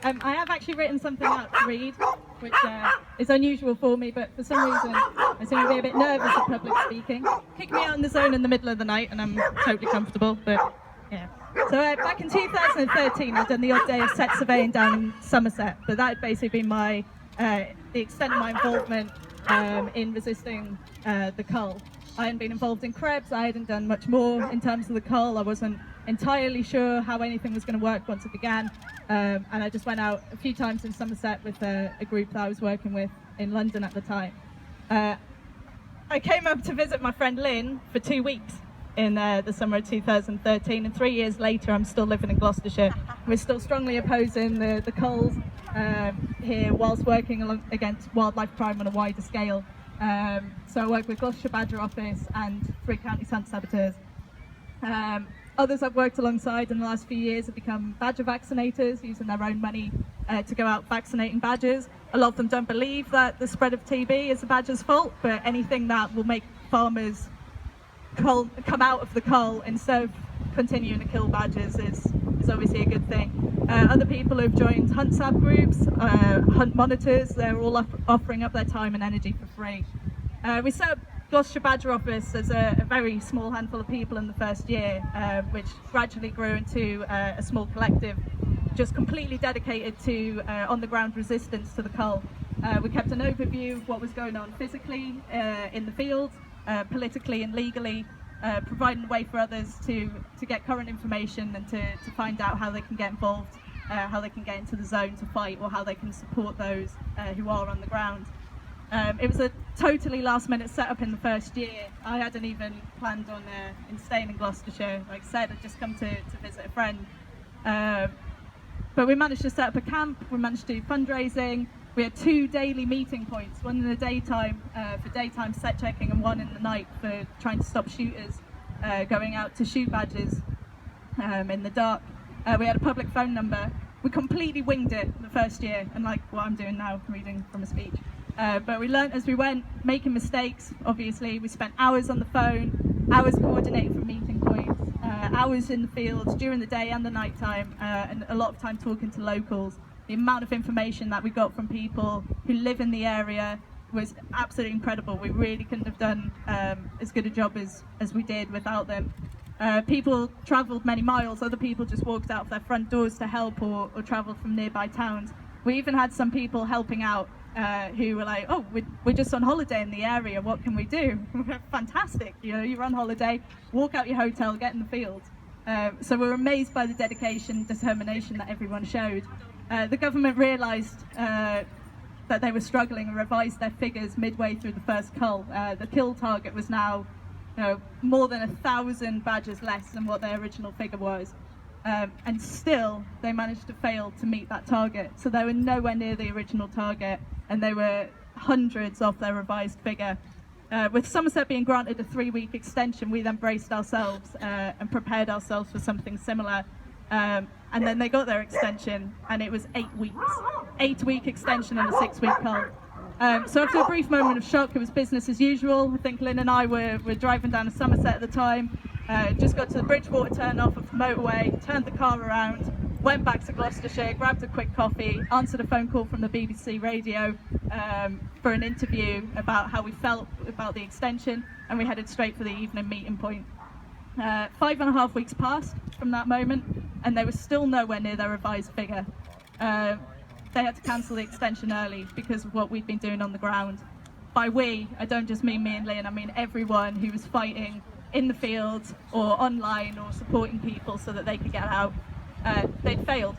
I have actually written something out to read, which is unusual for me, but for some reason I seem to be a bit nervous at public speaking. Kick me out in the zone in the middle of the night and I'm totally comfortable, but yeah. So back in 2013 I'd done the odd day of set surveying down in Somerset, but that had basically been the extent of my involvement in resisting the Cull. I hadn't been involved in Krebs, I hadn't done much more in terms of the Cull. I wasn't entirely sure how anything was going to work once it began, and I just went out a few times in Somerset with a group that I was working with in London at the time. I came up to visit my friend Lynn for 2 weeks in the summer of 2013, and 3 years later I'm still living in Gloucestershire. We're still strongly opposing the Culls here whilst working against wildlife crime on a wider scale. So I work with Gloucester Badger Office and 3 county hunt saboteurs. Others I've worked alongside in the last few years have become badger vaccinators, using their own money to go out vaccinating badgers. A lot of them don't believe that the spread of TB is the badger's fault, but anything that will make farmers come out of the Cull instead of continuing to kill badgers is obviously a good thing. Other people who've joined hunt sab groups, hunt monitors, they're all offering up their time and energy for free. We set up Gloucester Badger Office as a very small handful of people in the first year, which gradually grew into a small collective just completely dedicated to on-the-ground resistance to the Cull. We kept an overview of what was going on physically in the field, politically and legally, providing a way for others to get current information and to find out how they can get involved, how they can get into the zone to fight, or how they can support those who are on the ground. It was a totally last-minute setup in the first year. I hadn't even planned on staying in Gloucestershire. Like I said, I'd just come to visit a friend. But we managed to set up a camp, we managed to do fundraising. We had 2 daily meeting points, one in the daytime for daytime set checking and one in the night for trying to stop shooters going out to shoot badgers in the dark. We had a public phone number. We completely winged it the first year, and like what I'm doing now, reading from a speech. But we learnt as we went, making mistakes, obviously. We spent hours on the phone, hours coordinating from meeting points, hours in the fields during the day and the night time, and a lot of time talking to locals. The amount of information that we got from people who live in the area was absolutely incredible. We really couldn't have done as good a job as we did without them. People travelled many miles, other people just walked out of their front doors to help or travelled from nearby towns. We even had some people helping out who were like, oh, we're just on holiday in the area, what can we do? Fantastic, you know, you're on holiday, walk out your hotel, get in the field. So we're amazed by the dedication and determination that everyone showed. The government realised that they were struggling and revised their figures midway through the first Cull. The kill target was now more than 1,000 badgers less than what their original figure was. And still they managed to fail to meet that target. So they were nowhere near the original target, and they were hundreds off their revised figure. With Somerset being granted a 3-week extension, we then braced ourselves and prepared ourselves for something similar. And then they got their extension, and it was 8 weeks. 8-week extension and a 6-week Cull. So after a brief moment of shock, it was business as usual. I think Lynn and I were driving down to Somerset at the time, just got to the Bridgewater turn off of the motorway, turned the car around, went back to Gloucestershire, grabbed a quick coffee, answered a phone call from the BBC radio for an interview about how we felt about the extension, and we headed straight for the evening meeting point. 5.5 weeks passed from that moment, and they were still nowhere near their revised figure. They had to cancel the extension early because of what we'd been doing on the ground. By we, I don't just mean me and Lynn, I mean everyone who was fighting in the fields or online or supporting people so that they could get out. They'd failed.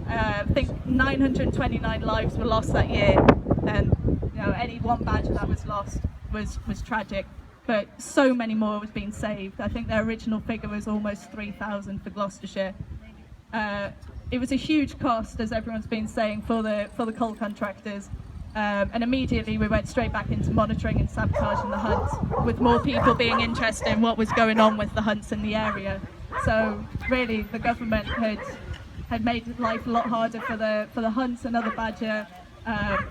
I think 929 lives were lost that year, and any one badger that was lost was tragic. But so many more was being saved. I think their original figure was almost 3,000 for Gloucestershire. It was a huge cost, as everyone's been saying, for the Cull contractors. And immediately we went straight back into monitoring and sabotaging the hunts, with more people being interested in what was going on with the hunts in the area. So really, the government had made life a lot harder for the hunts and other badger,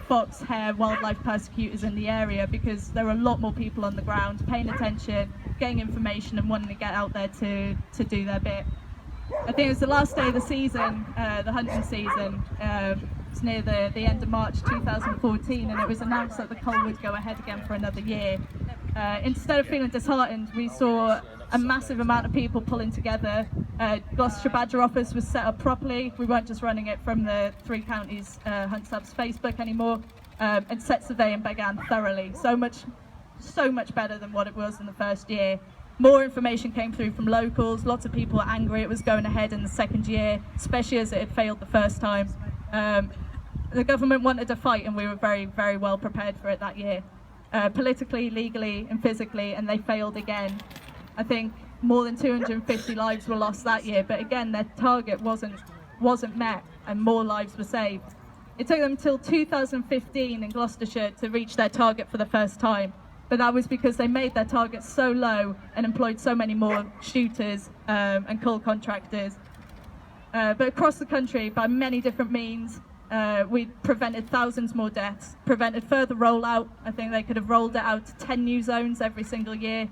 fox, hare, wildlife persecutors in the area, because there were a lot more people on the ground paying attention, getting information and wanting to get out there to do their bit. I think it was the last day of the season, the hunting season. It's near the end of March 2014, and it was announced that the Cull would go ahead again for another year. Instead of feeling disheartened, we saw a massive amount of people pulling together. Gloucester Badger Office was set up properly. We weren't just running it from the Three Counties Hunt Subs Facebook anymore, and set surveying began thoroughly. So much better than what it was in the first year. More information came through from locals. Lots of people were angry it was going ahead in the second year, especially as it had failed the first time. The government wanted a fight, and we were very, very well prepared for it that year, politically, legally and physically, and they failed again. I think more than 250 lives were lost that year, but again their target wasn't met and more lives were saved. It took them until 2015 in Gloucestershire to reach their target for the first time, but that was because they made their target so low and employed so many more shooters and cull contractors. But across the country, by many different means, we prevented thousands more deaths, prevented further rollout. I think they could have rolled it out to 10 new zones every single year.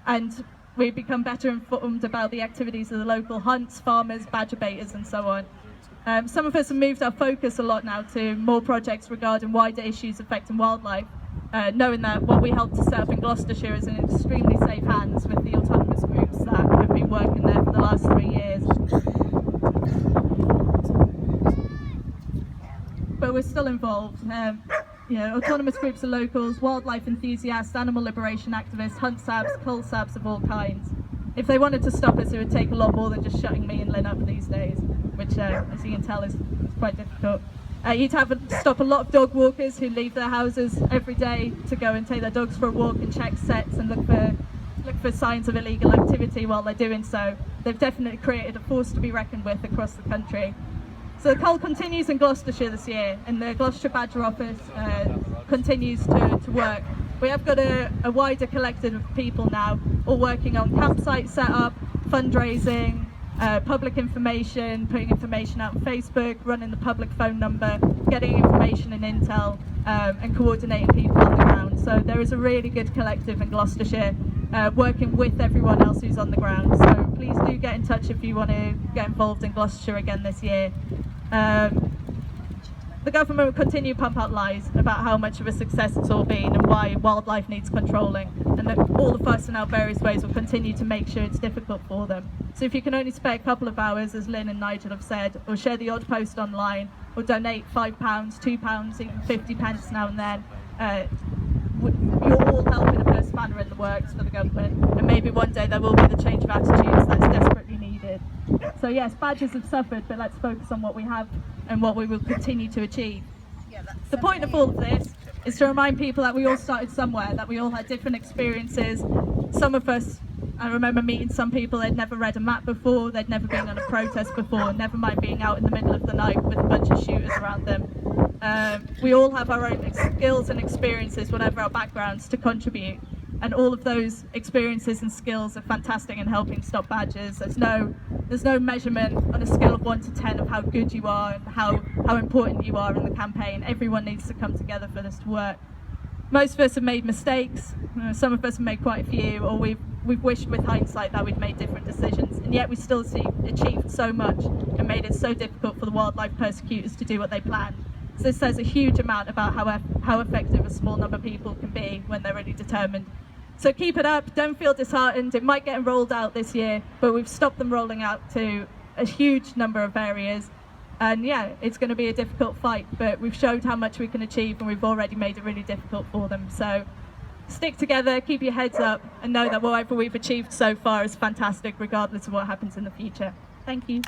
And we've become better informed about the activities of the local hunts, farmers, badger baiters and so on. Some of us have moved our focus a lot now to more projects regarding wider issues affecting wildlife, knowing that what we helped to set up in Gloucestershire is in extremely safe hands with the autonomous groups that have been working there for the last 3 years. But we're still involved. Autonomous groups of locals, wildlife enthusiasts, animal liberation activists, hunt sabs, cull sabs of all kinds. If they wanted to stop us, it would take a lot more than just shutting me and Lynn up these days, which, as you can tell, is quite difficult. You'd have to stop a lot of dog walkers who leave their houses every day to go and take their dogs for a walk and check sets and look for signs of illegal activity while they're doing so. They've definitely created a force to be reckoned with across the country. So the Cull continues in Gloucestershire this year, and the Gloucester Badger Office continues to work. We have got a wider collective of people now, all working on campsite setup, fundraising, public information, putting information out on Facebook, running the public phone number, getting information and intel, and coordinating people on the ground. So there is a really good collective in Gloucestershire, working with everyone else who's on the ground. So please do get in touch if you want to get involved in Gloucestershire again this year. The government will continue to pump out lies about how much of a success it's all been and why wildlife needs controlling, and that all of us in our various ways will continue to make sure it's difficult for them. So if you can only spare a couple of hours, as Lynn and Nigel have said, or share the odd post online, or donate £5, £2, even 50 pence now and then, you're all helping to put a spanner in the works for the government, and maybe one day there will be the change of attitudes that's desperately needed. So yes, badgers have suffered, but let's focus on what we have and what we will continue to achieve. The point of all of this is to remind people that we all started somewhere, that we all had different experiences. Some of us, I remember meeting some people, they'd never read a map before, they'd never been on a protest before, never mind being out in the middle of the night with a bunch of shooters around them. We all have our own skills and experiences, whatever our backgrounds, to contribute. And all of those experiences and skills are fantastic in helping stop badgers. There's no measurement on a scale of 1 to 10 of how good you are and how important you are in the campaign. Everyone needs to come together for this to work. Most of us have made mistakes. Some of us have made quite a few, or we've wished with hindsight that we'd made different decisions, and yet we still achieved so much and made it so difficult for the wildlife persecutors to do what they planned. So this says a huge amount about how effective a small number of people can be when they're really determined. So keep it up, don't feel disheartened. It might get rolled out this year, but we've stopped them rolling out to a huge number of areas. And yeah, it's going to be a difficult fight, but we've showed how much we can achieve, and we've already made it really difficult for them. So stick together, keep your heads up, and know that whatever we've achieved so far is fantastic, regardless of what happens in the future. Thank you.